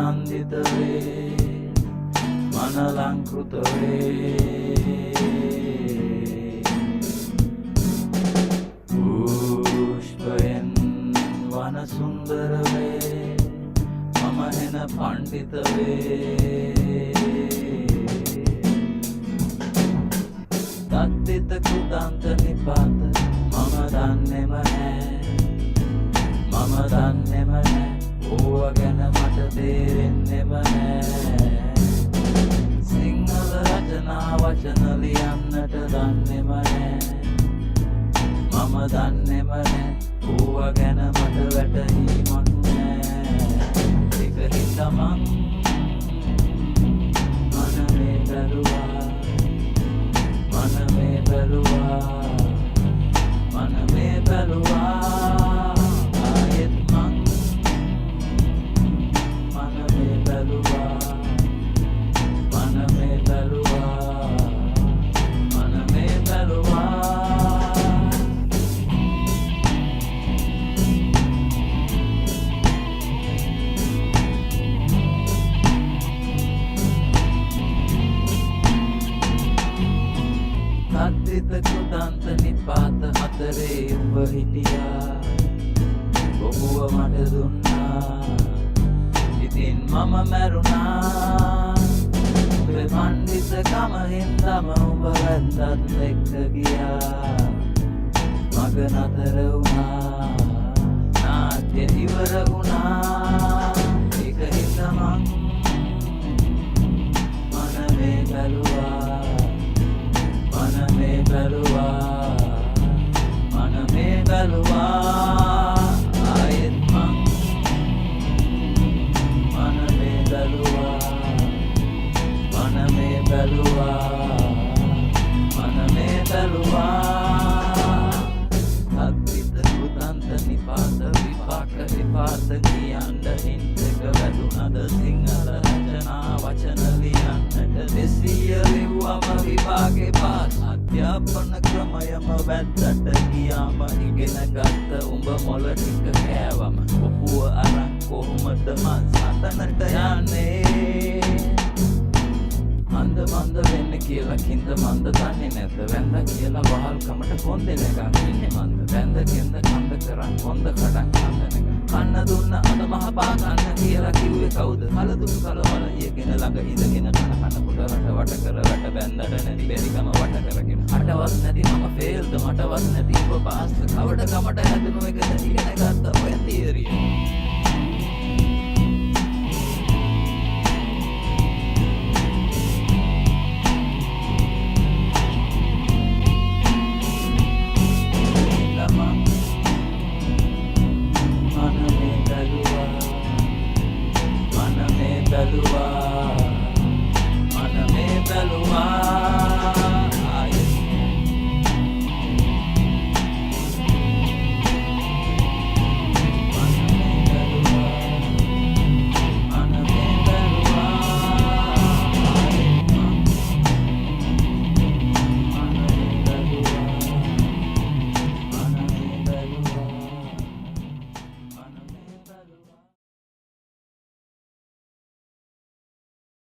නන්දිත වේ මනලංකෘත වේ පුෂ්පයෙන් වන සුන්දර වේ මම හෙන පණ්ඩිත වේ තත්තිත කෘතාන්ත නිපාත මම දන්නෙම නෑ මම දන්නෙම නෑ ඕව ගැන මට තේරෙන්නෙම නෑ සිංහල රචනා වචන ලියන්නට දන්නෙම නෑ මම දන්නෙම නෑ ඕව ගැන මට වැටහීමක් නෑ එක හිතමං මනමේ බැලුවා මනමේ බැලුවා මනමේ බැලුවා ආයෙත් මං මනමේ බැලුවා මනමේ බැලුවා මනමේ බැලුවා තත්තිත කෘතාන්ත නිපාත හතරේ උඹ හිටියා ඔහුව මට දුන්නා ඉතින් මම මැරුණා උඹේ පණ්ඩිතකම හින්දම උඹ වැද්දත් එක්ක ගියා මග නතර වුණා නාට්‍ය ඉවර වුණා ඒක හිතමං මනමේ බැලුවා මනමේ බැලුවා මනමේ බැලුවා ආයෙත් මං මනමේ බැලුවා මනමේ බැලුවා මනමේ බැලුවා තත්තිත කෘතාන්ත නිපාත විපාක විපාත කියන්න හින්දක වැදුනද සිංහල රචනා වචන ලියන්නට 200 ලිව්වම විපාකේ පාස් අධ්‍යාපන ක්‍රමයම වැද්දට ගියාම ඉගෙන ගත්ත උඹ මොළ ටික කෑවම ඔපුව අරන් කොහොමද මං සතනට යන්නේ මන්ද මන්ද වෙන්න කියලා කින්ද මන්ද දන්නේ නැත වැන්ද කියලා වහල්කමට කොන්දෙන එකක් ඉන්නේ මන්ද වැන්ද කෙන්ද කන්ද කරන් කොන්ද කඩන් කන්දනක කන්න දුන්න අද මහපා කන්න කියලා කිව්වේ කවුද කලදුන් කලවල ඊගෙන ළඟ ඉඳගෙන කන කොට රට වට කර රට බැන්දට නැති බැරිකම වට කරගෙන අටවත් නැති මම ෆේල්ද මටවත් නැති ඔබ පාස් කවඩ කමට හැදුණු එකද ඉගෙන ගත්ත ඔය තියරිය